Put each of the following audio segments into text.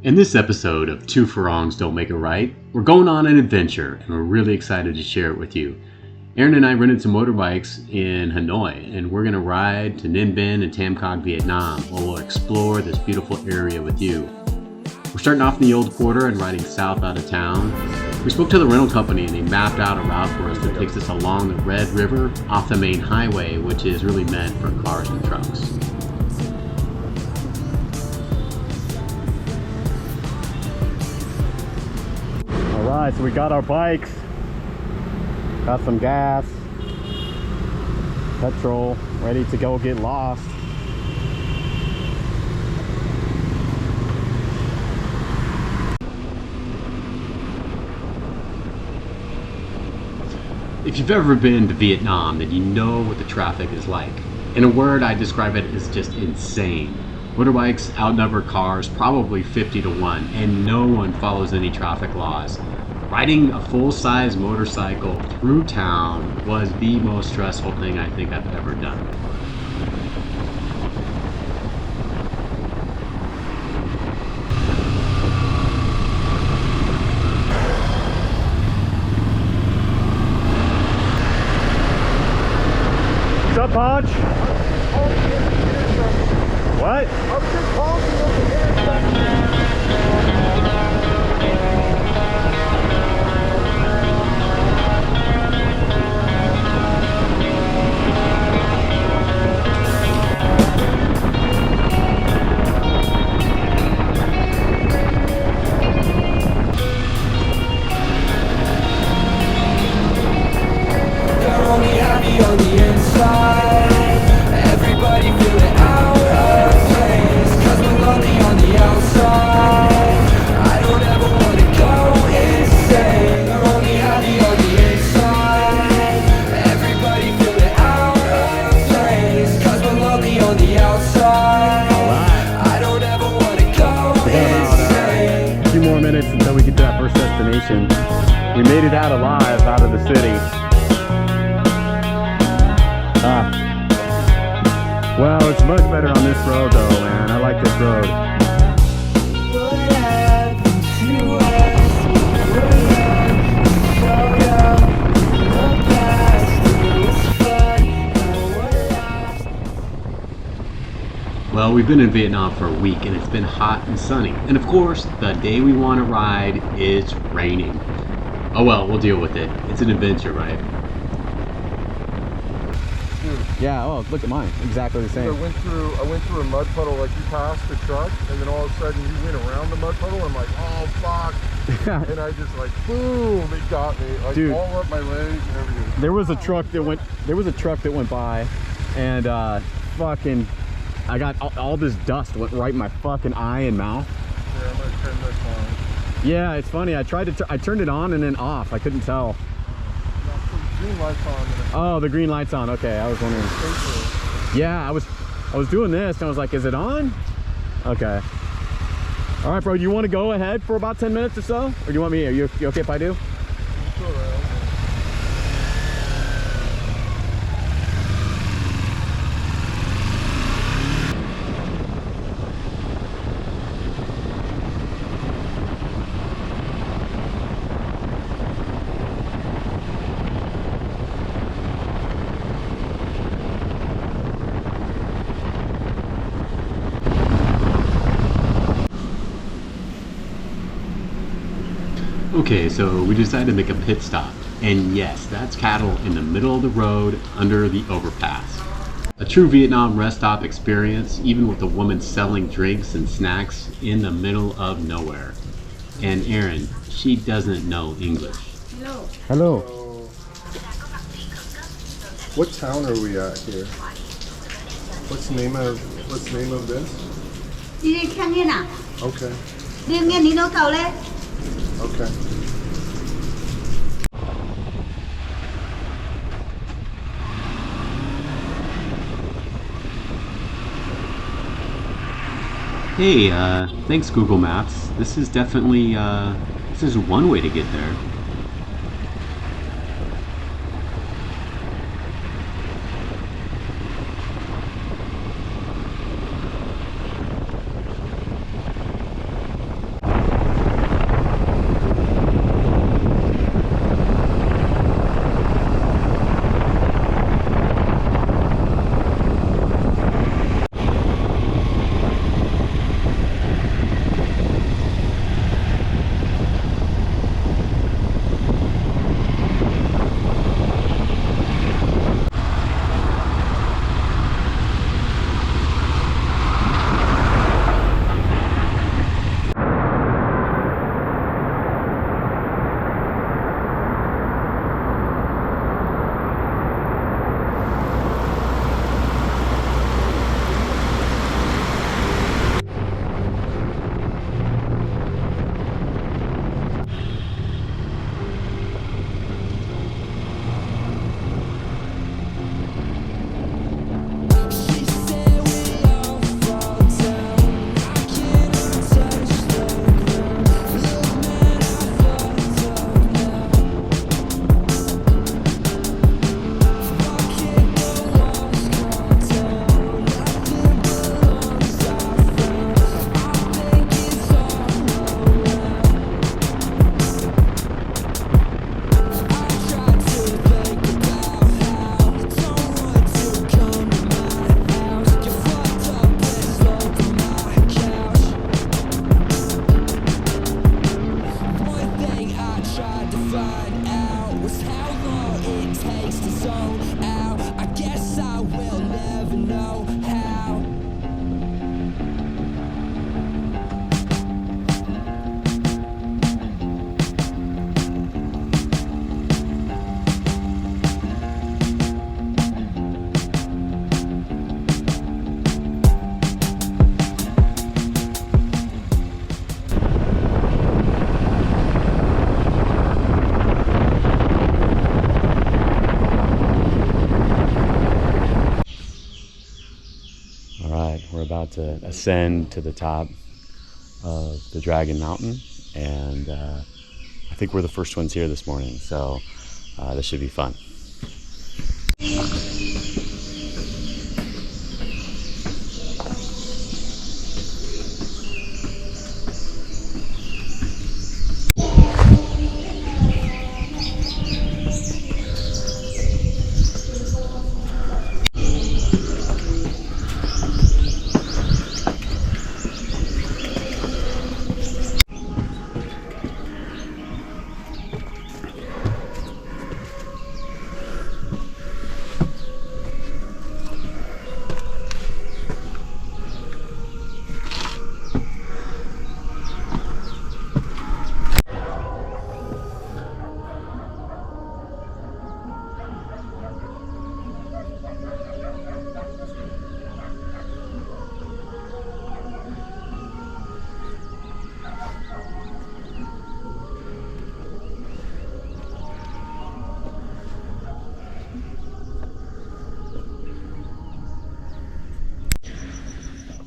In this episode of Two Furlongs Don't Make It Right, we're going on an adventure and we're really excited to share it with you. Aaron and I rented some motorbikes in Hanoi and we're going to ride to Ninh, Binh, and Tam Cog, Vietnam, where we'll explore this beautiful area with you. We're starting off in the old quarter and riding south out of town. We spoke to the rental company and they mapped out a route for us that takes us along the Red River off the main highway, which is really meant for cars and trucks. Alright, so we got our bikes, got some gas, petrol, ready to go get lost. If you've ever been to Vietnam, then you know what the traffic is like. In a word, I describe it as just insane. Motorbikes outnumber cars probably 50 to 1, and no one follows any traffic laws. Riding a full-size motorcycle through town was the most stressful thing I think I've ever done. What's up, Podge? What? On the inside, everybody feel it out of place, 'cause we're lonely on the outside. I don't ever wanna go insane. We're only happy on the inside. Everybody feel it out of place, 'cause we're lonely on the outside. I don't ever wanna go insane. A few more minutes until we get to that first destination. We made it out alive out of the city. Well, it's much better on this road though, man. I like this road. Well, we've been in Vietnam for a week and it's been hot and sunny. And of course, the day we want to ride, it's raining. Oh well, we'll deal with it. It's an adventure, right? Yeah, oh, look at mine. Exactly the same. I went through a mud puddle, like you passed the truck, and then all of a sudden you went around the mud puddle, and I'm like, oh, fuck. And I just like, boom, it got me. Like, dude, all up my legs and everything. There was a truck that went by, and fucking, I got all this dust went right in my fucking eye and mouth. Yeah, I'm gonna turn this on. Yeah, it's funny. I turned it on and then off. I couldn't tell. Green lights on. Oh, the green light's on. Okay, I was wondering. Yeah, I was doing this and I was like, is it on? Okay. All right, bro. You want to go ahead for about 10 minutes or so, or do you want me? Are you okay if I do? Okay, so we decided to make a pit stop, and yes, that's cattle in the middle of the road under the overpass. A true Vietnam rest stop experience, even with a woman selling drinks and snacks in the middle of nowhere. And Erin, she doesn't know English. Hello. Hello. What town are we at here? What's the name of this? Đi khang nghe nào? Okay. Đi nghe đi nấu tàu lên. Okay. Hey, thanks Google Maps. This is definitely, this is one way to get there. to ascend to the top of the Dragon Mountain, and I think we're the first ones here this morning, so this should be fun.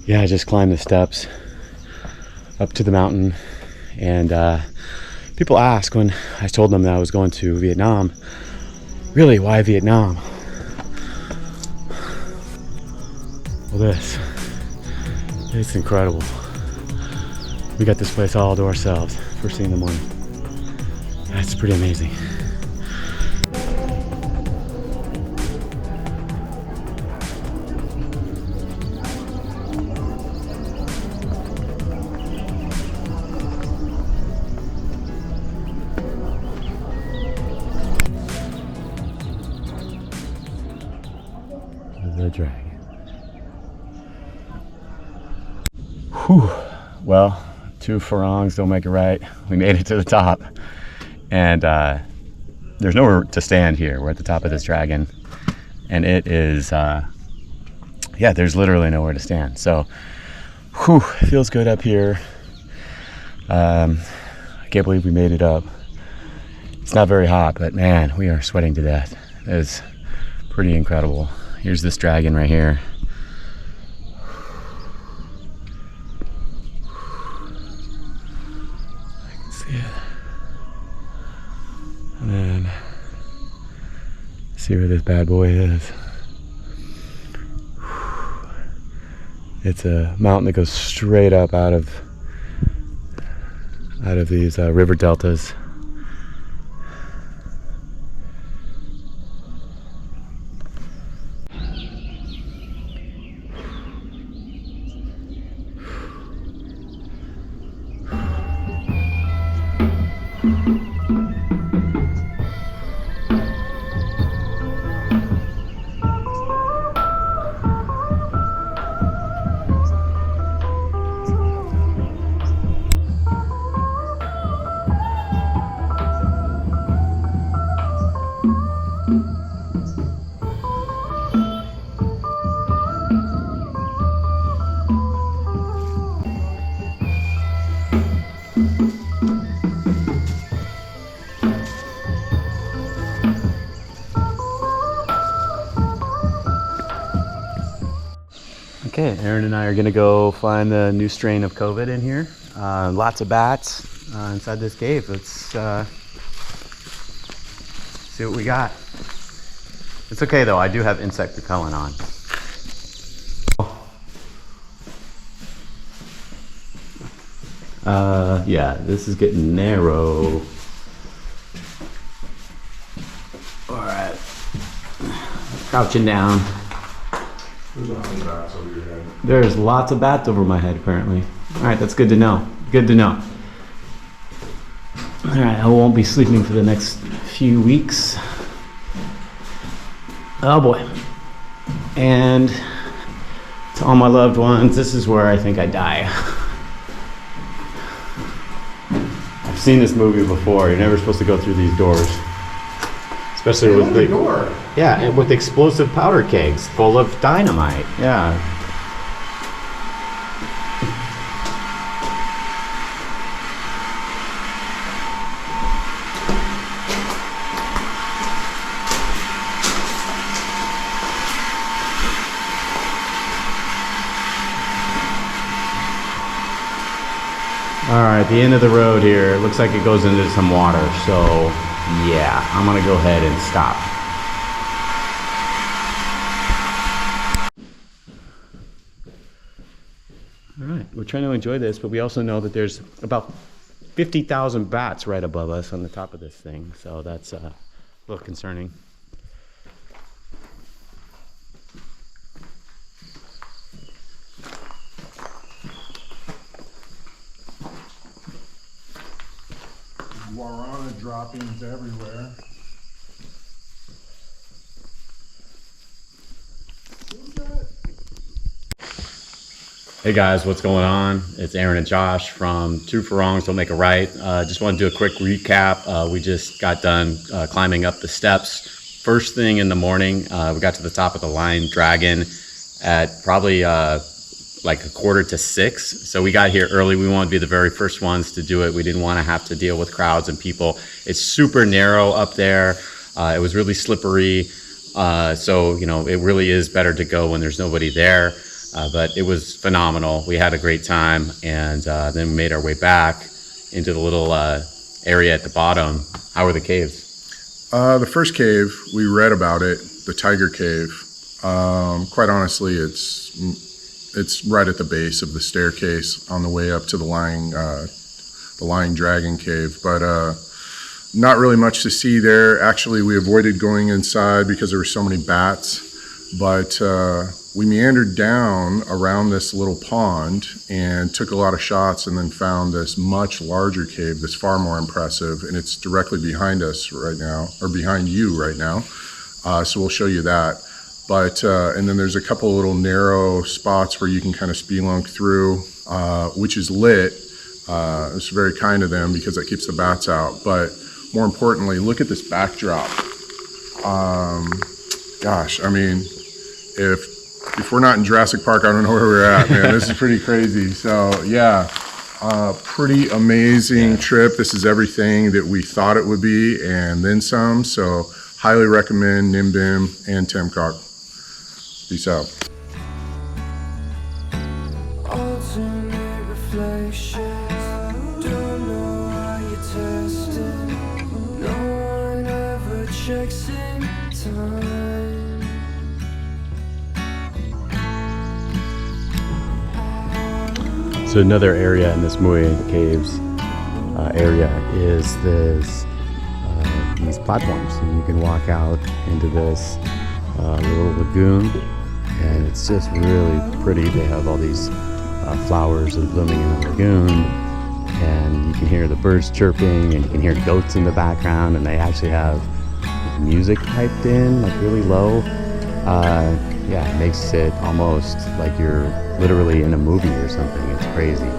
Yeah, I just climbed the steps up to the mountain, and people ask when I told them that I was going to Vietnam, really, why Vietnam? Well, it's incredible. We got this place all to ourselves first thing in the morning. That's pretty amazing. The dragon. Whew. Well, 2 farongs don't make it right. We made it to the top, and there's nowhere to stand here. We're at the top of this dragon, and it is yeah, there's literally nowhere to stand. So whew, it feels good up here. I can't believe we made it up. It's not very hot, but man, we are sweating to death. It is pretty incredible. Here's this dragon right here. I can see it. And then see where this bad boy is. It's a mountain that goes straight up out of these river deltas. Okay, Aaron and I are gonna go find the new strain of COVID in here. Lots of bats inside this cave. Let's see what we got. It's okay though, I do have insect repellent on. Yeah, this is getting narrow. All right, crouching down. There's lots of bats over my head apparently. All right, that's good to know. Good to know. All right, I won't be sleeping for the next few weeks. Oh boy. And to all my loved ones, this is where I think I die. I've seen this movie before. You're never supposed to go through these doors. Especially with the door. Yeah, and with explosive powder kegs full of dynamite. Yeah. All right, the end of the road here. It looks like it goes into some water. So yeah, I'm gonna go ahead and stop. All right, we're trying to enjoy this, but we also know that there's about 50,000 bats right above us on the top of this thing. So that's a little concerning. Guarana droppings everywhere. Hey guys, what's going on? It's Aaron and Josh from Two Furlongs Don't Make a Right. Just want to do a quick recap. We just got done climbing up the steps. First thing in the morning, we got to the top of the Line Dragon at probably like 5:45. So we got here early. We wanted to be the very first ones to do it. We didn't want to have to deal with crowds and people. It's super narrow up there. It was really slippery. So, you know, it really is better to go when there's nobody there. But it was phenomenal. We had a great time, and then we made our way back into the little area at the bottom. How were the caves? The first cave, we read about it, the Tiger Cave. Quite honestly, it's right at the base of the staircase on the way up to the Lying Dragon Cave. But not really much to see there. Actually, we avoided going inside because there were so many bats. But we meandered down around this little pond and took a lot of shots, and then found this much larger cave that's far more impressive, and it's directly behind us right now, or behind you right now. So we'll show you that. But and then there's a couple little narrow spots where you can kind of spelunk through, which is lit. It's very kind of them because that keeps the bats out. But more importantly, look at this backdrop. Gosh, I mean, if we're not in Jurassic Park, I don't know where we're at, man. This is pretty crazy. So yeah, pretty amazing trip. This is everything that we thought it would be, and then some. So highly recommend Nihn, Bihn, and Tamcock. Peace out. Alternate reflections, don't know how you test it. No one ever checks in time. So another area in this Muy Caves area is this these platforms, and you can walk out into this little lagoon, and it's just really pretty. They have all these flowers blooming in the lagoon, and you can hear the birds chirping, and you can hear goats in the background, and they actually have music piped in, like really low. Yeah, it makes it almost like you're literally in a movie or something. It's crazy.